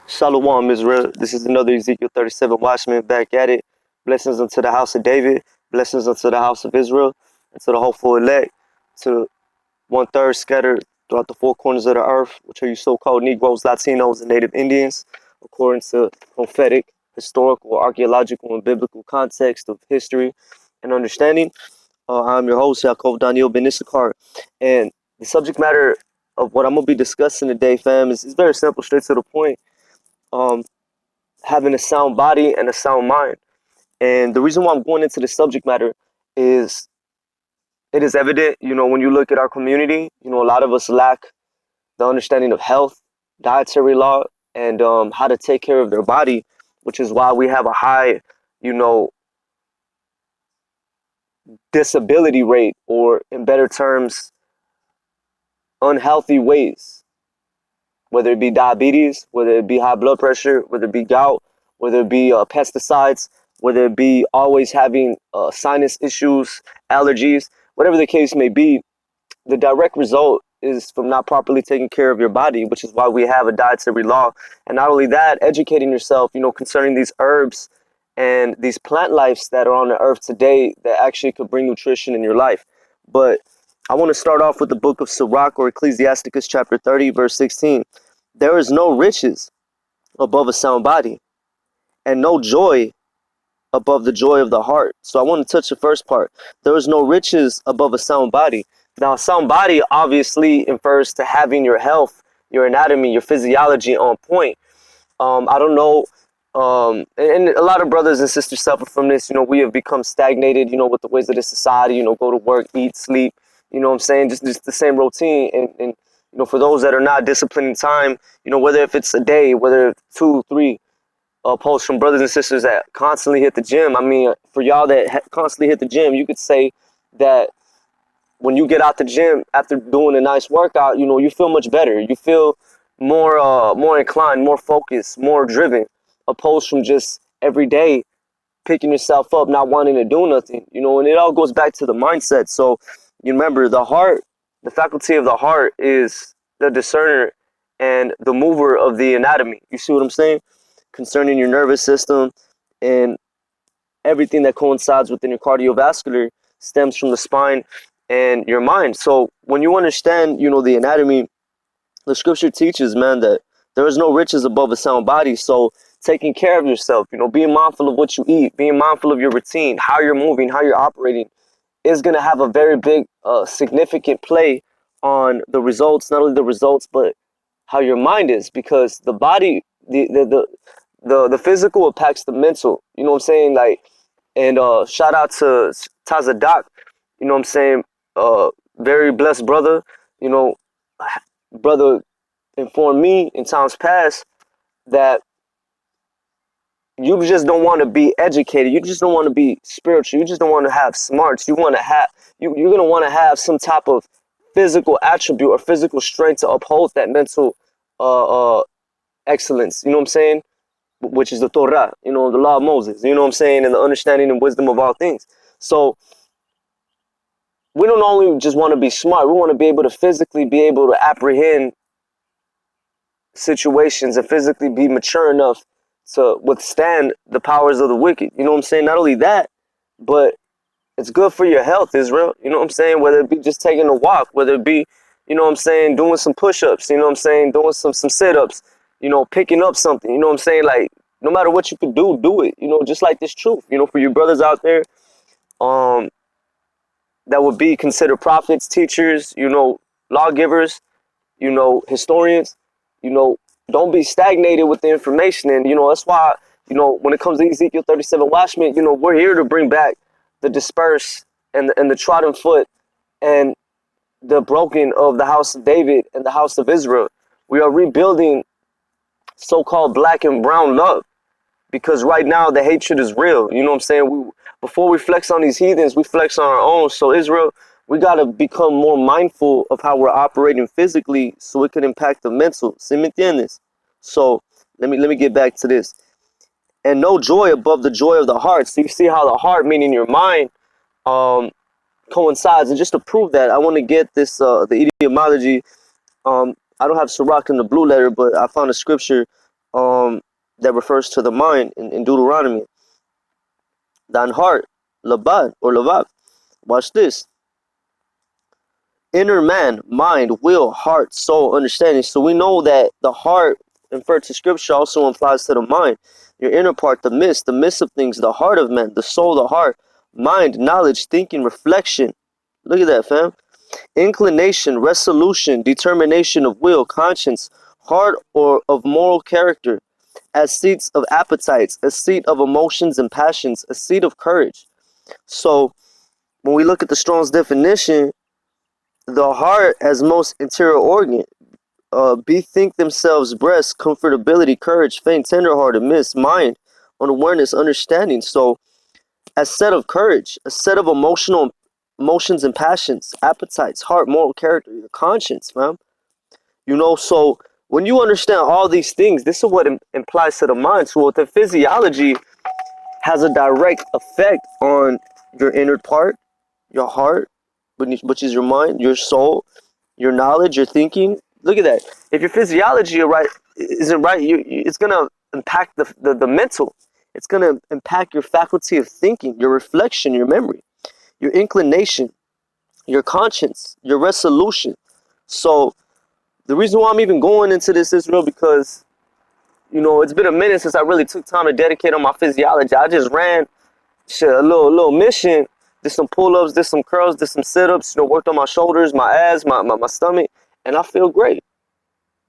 Shalom, Israel. This is another Ezekiel 37 Watchman back at it. Blessings unto the house of David. Blessings unto the house of Israel. And to the hopeful elect. To one-third scattered throughout the four corners of the earth, which are you so-called Negroes, Latinos, and Native Indians, according to prophetic, historical, archaeological, and biblical context of history and understanding. I'm your host, Yaakov Daniel Ben Issachar. And the subject matter of what I'm going to be discussing today, fam, is very simple, straight to the point. Um, Having a sound body and a sound mind. And the reason why I'm going into the subject matter is it is evident, when you look at our community, a lot of us lack the understanding of health, dietary law, and how to take care of their body, which is why we have a high, you know, disability rate, or in better terms, unhealthy ways, whether it be diabetes, whether it be high blood pressure, whether it be gout, whether it be pesticides, whether it be always having sinus issues, allergies, whatever the case may be. The direct result is from not properly taking care of your body, which is why we have a dietary law. And not only that, educating yourself, concerning these herbs and these plant lives that are on the earth today that actually could bring nutrition in your life. But I want to start off with the book of Sirach, or Ecclesiasticus chapter 30, verse 16. There is no riches above a sound body, and no joy above the joy of the heart. So I want to touch the first part. There is no riches above a sound body. Now, a sound body obviously refers to having your health, your anatomy, your physiology on point. I don't know, and a lot of brothers and sisters suffer from this. We have become stagnated, with the ways of this society, go to work, eat, sleep, what I'm saying? Just the same routine. And for those that are not disciplined in time, whether if it's a day, whether it's 2, 3, posts from brothers and sisters that constantly hit the gym. I mean, for y'all that constantly hit the gym, you could say that when you get out the gym after doing a nice workout, you feel much better. You feel more inclined, more focused, more driven, opposed from just every day picking yourself up, not wanting to do nothing. And it all goes back to the mindset. So you remember, the heart, the faculty of the heart is the discerner and the mover of the anatomy. You see what I'm saying? Concerning your nervous system, and everything that coincides within your cardiovascular stems from the spine and your mind. So when you understand, the anatomy, the scripture teaches, man, that there is no riches above a sound body. So taking care of yourself, being mindful of what you eat, being mindful of your routine, how you're moving, how you're operating, is going to have a very big, significant play on the results, not only the results, but how your mind is, because the body, the physical impacts the mental. You know what I'm saying? Like, and shout out to Tazadak, you know what I'm saying? Very blessed brother, you know, brother informed me in times past that you just don't want to be educated. You just don't want to be spiritual. You just don't want to have smarts. You want to have, you're going to want to have some type of physical attribute or physical strength to uphold that mental excellence. You know what I'm saying? Which is the Torah, the law of Moses. You know what I'm saying? And the understanding and wisdom of all things. So we don't only just want to be smart. We want to be able to physically be able to apprehend situations and physically be mature enough to withstand the powers of the wicked. You know what I'm saying? Not only that, but it's good for your health, Israel. You know what I'm saying? Whether it be just taking a walk, whether it be, doing some push-ups, doing some sit-ups, picking up something, you know what I'm saying? Like, no matter what you could do it, just like this truth, for your brothers out there, um, that would be considered prophets, teachers, lawgivers, historians, you know, don't be stagnated with the information. And, that's why, when it comes to Ezekiel 37 Watchmen, we're here to bring back the dispersed and the trodden foot and the broken of the house of David and the house of Israel. We are rebuilding so-called black and brown love, because right now the hatred is real. You know what I'm saying? Before we flex on these heathens, we flex on our own. So Israel, we got to become more mindful of how we're operating physically so it can impact the mental. ¿Sí me entiendes? So let me get back to this. And no joy above the joy of the heart. So you see how the heart, meaning your mind, coincides. And just to prove that, I want to get this, the etymology. I don't have Sirach in the blue letter, but I found a scripture that refers to the mind in Deuteronomy. Thine heart, labad or lavav. Watch this. Inner man, mind, will, heart, soul, understanding. So we know that the heart, referred to scripture, also implies to the mind. Your inner part, the midst of things, the heart of man, the soul, the heart, mind, knowledge, thinking, reflection. Look at that, fam. Inclination, resolution, determination of will, conscience, heart or of moral character, as seats of appetites, a seat of emotions and passions, a seat of courage. So when we look at the Strong's definition, the heart as most interior organ, bethink themselves breast, comfortability, courage, faint, tenderhearted, miss, mind, unawareness, understanding. So a set of courage, a set of emotions and passions, appetites, heart, moral character, your conscience, man. So when you understand all these things, this is what implies to the mind. So the physiology has a direct effect on your inner part, your heart, which is your mind, your soul, your knowledge, your thinking. Look at that. If your physiology isn't right, it's gonna impact the mental. It's gonna impact your faculty of thinking, your reflection, your memory, your inclination, your conscience, your resolution. So the reason why I'm even going into this, Israel, because it's been a minute since I really took time to dedicate on my physiology. I just ran a little mission, did some pull-ups, did some curls, did some sit-ups, worked on my shoulders, my abs, my stomach, and I feel great.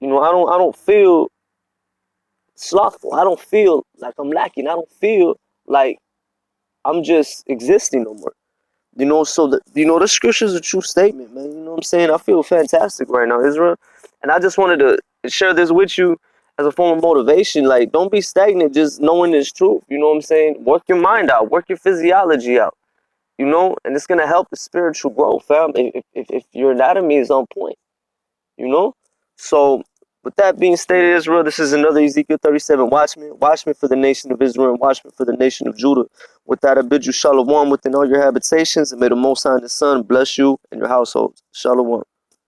I don't feel slothful. I don't feel like I'm lacking. I don't feel like I'm just existing no more. So the scripture is a true statement, man. You know what I'm saying? I feel fantastic right now, Israel. And I just wanted to share this with you as a form of motivation. Like, don't be stagnant just knowing this truth. You know what I'm saying? Work your mind out. Work your physiology out. And it's going to help the spiritual growth, fam, if your anatomy is on point. So with that being stated, Israel, this is another Ezekiel 37 watchman. Watchman for the nation of Israel and watchman for the nation of Judah. With that, I bid you shalom within all your habitations, and may the Most High and the Son bless you and your households. Shalom.